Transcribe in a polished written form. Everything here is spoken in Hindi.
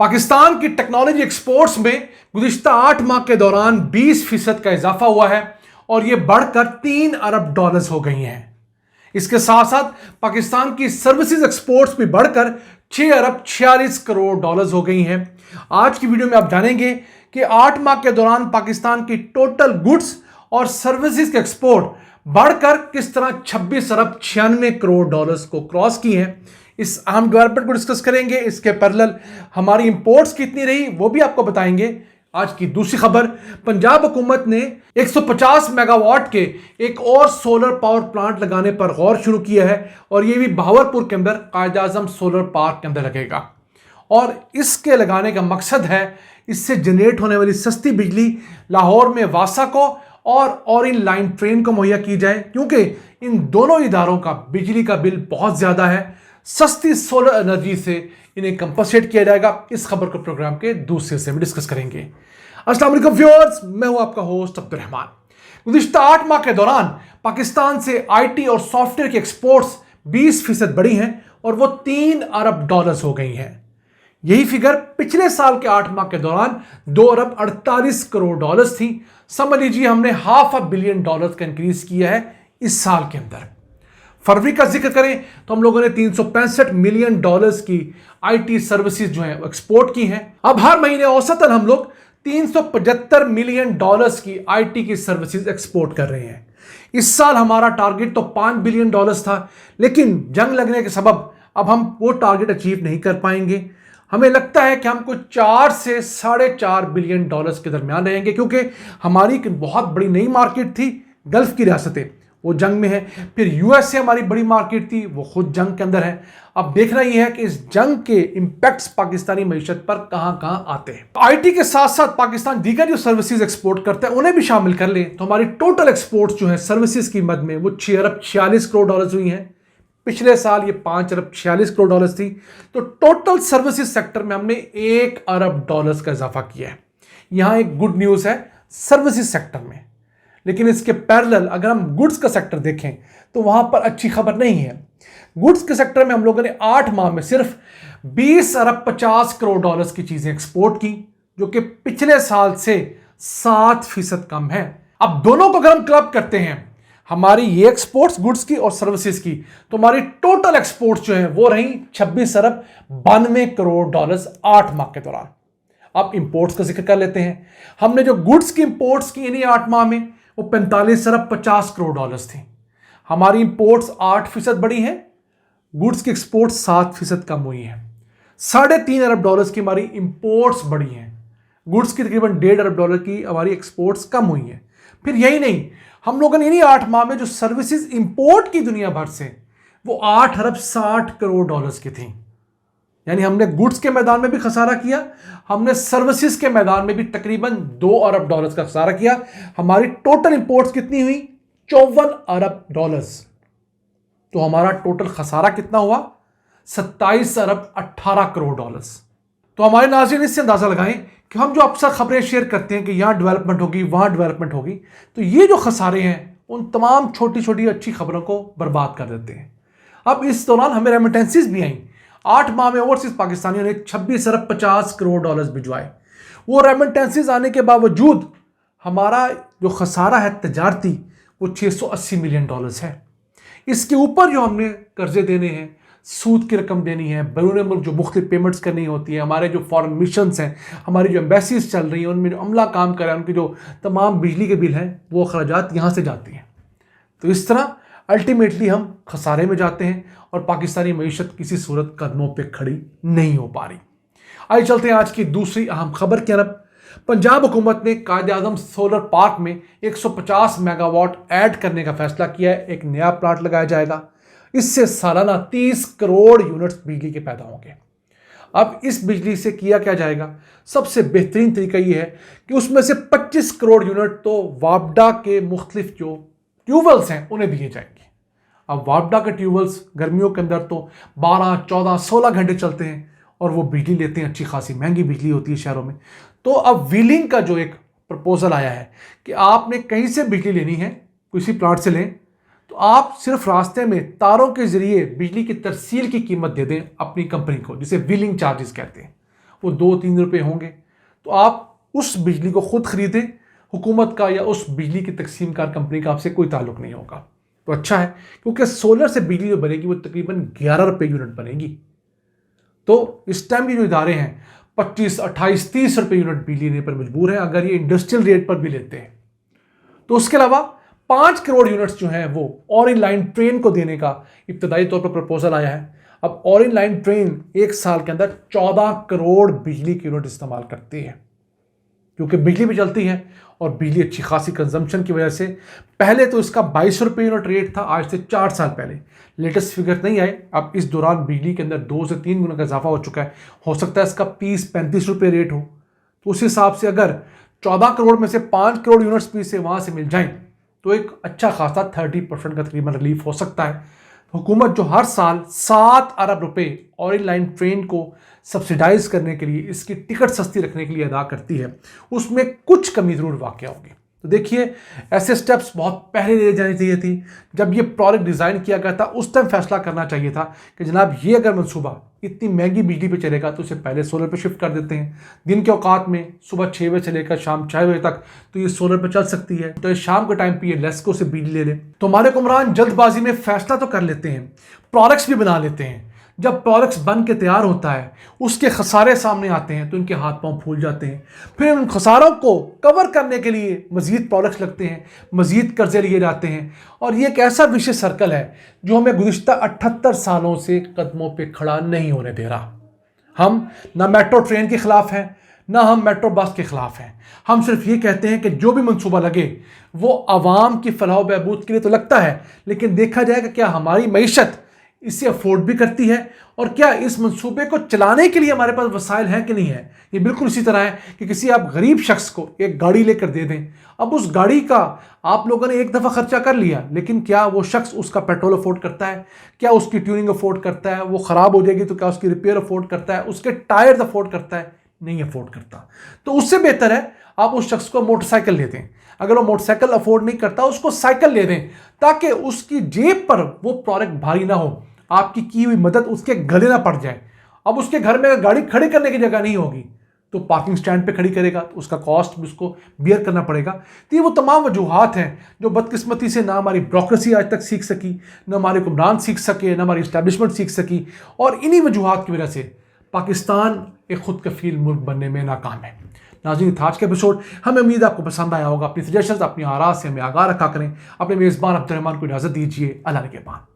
पाकिस्तान की टेक्नोलॉजी एक्सपोर्ट्स में गुज़िश्ता 8 माह के दौरान 20% का इजाफा हुआ है और यह बढ़कर 3 अरब डॉलर्स हो गई हैं। इसके साथ साथ पाकिस्तान की सर्विसेज एक्सपोर्ट्स भी बढ़कर 6 अरब 46 करोड़ डॉलर्स हो गई हैं। आज की वीडियो में आप जानेंगे कि 8 माह के दौरान पाकिस्तान की टोटल गुड्स और सर्विसेज के एक्सपोर्ट बढ़कर किस तरह 26 अरब 96 करोड़ डॉलर्स को क्रॉस की हैं। इस अहम डेवलपमेंट को डिस्कस करेंगे। इसके पैरेलल हमारी इंपोर्ट्स कितनी रही वो भी आपको बताएंगे। आज की दूसरी खबर, पंजाब हुकूमत ने 150 मेगावाट के एक और सोलर पावर प्लांट लगाने पर गौर शुरू किया है और ये भी बहावलपुर के अंदर कायद आजम सोलर पार्क के अंदर लगेगा और इसके लगाने का मकसद है इससे जनरेट होने वाली सस्ती बिजली लाहौर में वासा को और इन लाइन ट्रेन को मुहैया की जाए, क्योंकि इन दोनों इदारों का बिजली का बिल बहुत ज़्यादा है। सस्ती सोलर एनर्जी से इन्हें कंपनसेट किया जाएगा। इस खबर को प्रोग्राम के दूसरे हिस्से में डिस्कस करेंगे। अस्सलाम वालेकुम व्यूअर्स, मैं हूं आपका होस्ट अब्दुल रहमान। गुज़िश्ता 8 माह के दौरान पाकिस्तान से आईटी और सॉफ्टवेयर की एक्सपोर्ट्स 20% बढ़ी हैं और वो 3 अरब डॉलर्स हो गई हैं। यही फिगर पिछले साल के 8 माह के दौरान 2 अरब 48 करोड़ डॉलर्स थी। समझ लीजिए हमने $500 मिलियन का इंक्रीज किया है इस साल के अंदर। फरवरी का जिक्र करें तो हम लोगों ने 365 मिलियन डॉलर्स की आईटी सर्विसेज जो है एक्सपोर्ट की हैं। अब हर महीने औसतन हम लोग 375 मिलियन डॉलर्स की आईटी की सर्विसेज एक्सपोर्ट कर रहे हैं। इस साल हमारा टारगेट तो 5 बिलियन डॉलर्स था, लेकिन जंग लगने के सबब अब हम वो टारगेट अचीव नहीं कर पाएंगे। हमें लगता है कि हमको 4 से 4.5 बिलियन डॉलर्स के दरमियान रहेंगे, क्योंकि हमारी एक बहुत बड़ी नई मार्केट थी गल्फ की रियासतें, वो जंग में है। फिर यूएसए हमारी बड़ी मार्केट थी, वो खुद जंग के अंदर है। अब देखना यह है कि इस जंग के इंपैक्ट्स पाकिस्तानी मईशत पर कहां कहां आते हैं। आईटी के साथ साथ पाकिस्तान दीगर जो सर्विसेज एक्सपोर्ट करता है उन्हें भी शामिल कर ले तो हमारी टोटल एक्सपोर्ट्स जो है सर्विसेज की मद में वो 6 अरब 46 करोड़ डॉलर्स हुई हैं। पिछले साल ये 5 अरब 46 करोड़ डॉलर्स थी। तो टोटल सर्विसेज सेक्टर में हमने 1 अरब डॉलर्स का इजाफा किया है। यहां एक गुड न्यूज है सर्विसेज सेक्टर में, लेकिन इसके पैरेलल अगर हम गुड्स का सेक्टर देखें तो वहां पर अच्छी खबर नहीं है। गुड्स के सेक्टर में हम लोगों ने 8 माह में सिर्फ 20 अरब 50 करोड़ डॉलर्स की चीजें एक्सपोर्ट की, जो कि पिछले साल से 7% कम है। अब दोनों को अगर हम क्लब करते हैं, हमारी ये एक्सपोर्ट्स गुड्स की और सर्विसेज की, तो हमारी टोटल एक्सपोर्ट्स जो है वो रही 26 अरब 92 करोड़ डॉलर्स 8 माह के दौरान। अब इंपोर्ट्स का जिक्र कर लेते हैं। हमने जो गुड्स की इंपोर्ट्स की इन्हीं 8 माह में वो 45 अरब 50 करोड़ डॉलर्स थी। हमारी इंपोर्ट्स 8% बढ़ी हैं, गुड्स की एक्सपोर्ट 7% कम हुई हैं। 3.5 अरब डॉलर्स की हमारी इंपोर्ट्स बढ़ी हैं, गुड्स की तकरीबन 1.5 अरब डॉलर की हमारी एक्सपोर्ट्स कम हुई हैं। फिर यही नहीं, हम लोगों ने इन्हीं 8 माह में जो सर्विसेज इंपोर्ट की दुनिया भर से वो 8 अरब 60 करोड़ डॉलर्स की थी। यानी हमने गुड्स के मैदान में भी खसारा किया, हमने सर्विसेज के मैदान में भी तकरीबन 2 अरब डॉलर्स का खसारा किया। हमारी टोटल इंपोर्ट्स कितनी हुई? 54 अरब डॉलर्स। तो हमारा टोटल खसारा कितना हुआ? 27 अरब 18 करोड़ डॉलर्स। तो हमारे नाज़रीन इससे अंदाजा लगाएं कि हम जो अक्सर खबरें शेयर करते हैं कि यहां डेवलपमेंट होगी वहां डेवलपमेंट होगी, तो ये जो खसारे हैं उन तमाम छोटी छोटी अच्छी खबरों को बर्बाद कर देते हैं। अब इस दौरान हमें रेमिटेंसीज भी आई। 8 माह में ओवरसीज पाकिस्तानियों ने 26 अरब 50 करोड़ डॉलर्स भिजवाए। वो रेमिटेंसीज आने के बावजूद हमारा जो खसारा है तजारती वो 680 मिलियन डॉलर्स है। इसके ऊपर जो हमने कर्जे देने हैं, सूद की रकम देनी है, बैरून मुल्क जो मुख्तलिफ पेमेंट्स करनी होती है, हमारे जो फॉरेन मिशंस हैं, हमारी जो एम्बेसीज चल रही हैं, उनमें जो अमला काम कर रहा है, उनकी जो तमाम बिजली के बिल हैं वो अखराजात यहाँ से जाती हैं। तो इस तरह अल्टीमेटली हम खसारे में जाते हैं और पाकिस्तानी मईशत किसी सूरत कदमों पे खड़ी नहीं हो पा रही। आइए चलते हैं आज की दूसरी अहम खबर की तरफ। पंजाब हुकूमत ने कायद आजम सोलर पार्क में 150 मेगावाट ऐड करने का फैसला किया है। एक नया प्लांट लगाया जाएगा, इससे सालाना 30 करोड़ यूनिट्स बिजली के पैदा होंगे। अब इस बिजली से किया क्या जाएगा? सबसे बेहतरीन तरीका यह है कि उसमें से 25 करोड़ यूनिट तो वापडा के मुख्तलिफ जो ट्यूबवेल्स हैं उन्हें दिए जाएंगे। अब वापडा के ट्यूबवेल्स गर्मियों के अंदर तो 12, 14, 16 घंटे चलते हैं और वो बिजली लेते हैं, अच्छी खासी महंगी बिजली होती है शहरों में। तो अब व्हीलिंग का जो एक प्रपोजल आया है कि आपने कहीं से बिजली लेनी है, किसी प्लांट से लें, तो आप सिर्फ रास्ते में तारों के जरिए बिजली की तरसील की कीमत दे दें अपनी कंपनी को, जिसे व्हीलिंग चार्जेस कहते हैं। वो 2-3 रुपये होंगे। तो आप उस बिजली को खुद खरीदें, हुकूमत का या उस बिजली की तकसीमकार कंपनी का आपसे कोई ताल्लुक नहीं होगा। तो अच्छा है, क्योंकि सोलर से बिजली जो बनेगी वो तकरीबन 11 रुपये यूनिट बनेगी। तो इस टाइम की जो इदारे हैं 25, 28, 30 रुपये यूनिट बिजली लेने पर मजबूर है अगर ये इंडस्ट्रियल रेट पर भी लेते हैं। तो उसके अलावा 5 करोड़ यूनिट्स जो हैं वो ऑरेंज लाइन ट्रेन को देने का इब्तदाई तौर पर प्रपोजल आया है। अब ऑरेंज लाइन ट्रेन एक साल के अंदर 14 करोड़ बिजली की यूनिट इस्तेमाल करती है, क्योंकि बिजली भी चलती है और बिजली अच्छी खासी कंजम्पशन की वजह से। पहले तो इसका 22 रुपये यूनिट रेट था, आज से 4 साल पहले। लेटेस्ट फिगर नहीं आए, अब इस दौरान बिजली के अंदर 2 से 3 गुना का इजाफा हो चुका है। हो सकता है इसका 30-35 रुपये रेट हो। तो उस हिसाब से अगर 14 करोड़ में से 5 करोड़ यूनिट्स भी से वहाँ से मिल जाएं तो एक अच्छा खासा 30% का तकरीबन रिलीफ हो सकता है। हुकूमत जो हर साल 7 अरब रुपए ऑरेंज लाइन ट्रेन को सब्सिडाइज करने के लिए, इसकी टिकट सस्ती रखने के लिए अदा करती है, उसमें कुछ कमी ज़रूर वाक़या होगी। तो देखिए, ऐसे स्टेप्स बहुत पहले ले जानी चाहिए थी। जब ये प्रोजेक्ट डिज़ाइन किया गया था उस टाइम फैसला करना चाहिए था कि जनाब ये अगर मनसूबा इतनी महंगी बिजली पे चलेगा तो उसे पहले सोलर पे शिफ्ट कर देते हैं। दिन के औकात में सुबह 6 बजे से लेकर शाम 6 बजे तक तो ये सोलर पे चल सकती है, तो ये शाम के टाइम पे ये लेस्को से बिजली ले लें। तो हमारे हुक्मरान जल्दबाजी में फैसला तो कर लेते हैं, प्रोडक्ट्स भी बना लेते हैं। जब प्रोडक्ट्स बन के तैयार होता है, उसके खसारे सामने आते हैं तो इनके हाथ पांव फूल जाते हैं। फिर उन खसारों को कवर करने के लिए मजीद प्रोडक्ट्स लगते हैं, मजीद कर्जे लिए जाते हैं, और ये एक ऐसा विशेष सर्कल है जो हमें गुज़िश्ता 78 सालों से कदमों पे खड़ा नहीं होने दे रहा। हम ना मेट्रो ट्रेन के खिलाफ हैं, ना हम मेट्रो बस के खिलाफ हैं। हम सिर्फ ये कहते हैं कि जो भी मंसूबा लगे वो आवाम की फलाह बहबूद के लिए तो लगता है, लेकिन देखा जाए कि क्या हमारी मईशत इसे अफोर्ड भी करती है, और क्या इस मंसूबे को चलाने के लिए हमारे पास वसाइल हैं कि नहीं है। ये बिल्कुल इसी तरह है कि किसी आप गरीब शख्स को एक गाड़ी लेकर दे दें। अब उस गाड़ी का आप लोगों ने एक दफ़ा खर्चा कर लिया, लेकिन क्या वो शख्स उसका पेट्रोल अफोर्ड करता है, क्या उसकी ट्यूनिंग अफोर्ड करता है, वो ख़राब हो जाएगी तो क्या उसकी रिपेयर अफोर्ड करता है, उसके टायर्स अफोर्ड करता है? नहीं अफोर्ड करता। तो उससे बेहतर है आप उस शख्स को मोटरसाइकिल ले दें। अगर वो मोटरसाइकिल अफोर्ड नहीं करता, उसको साइकिल ले दें, ताकि उसकी जेब पर वो प्रोडक्ट भारी ना हो, आपकी की हुई मदद उसके गले ना पड़ जाए। अब उसके घर में गाड़ी खड़ी करने की जगह नहीं होगी तो पार्किंग स्टैंड पे खड़ी करेगा, तो उसका कॉस्ट भी उसको बियर करना पड़ेगा। तो ये वो तमाम वजूहात हैं जो बदकिस्मती से ना हमारी ब्यूरोक्रेसी आज तक सीख सकी, ना हमारे हुक्मरान सीख सके, ना हमारी इस्टेब्लिशमेंट सीख सकी, और इन्हीं वजूहात की वजह से पाकिस्तान एक खुद कफील मुल्क बनने में नाकाम है। नाज़रीन, था आज का एपिसोड। हमें उम्मीद आपको पसंद आया होगा। अपनी सजेशंस, अपनी आरा से हमें आगाह रखा करें। अपने मेज़बान अब्दुर्रहमान को इजाज़त दीजिए। अल्लाह के बाद।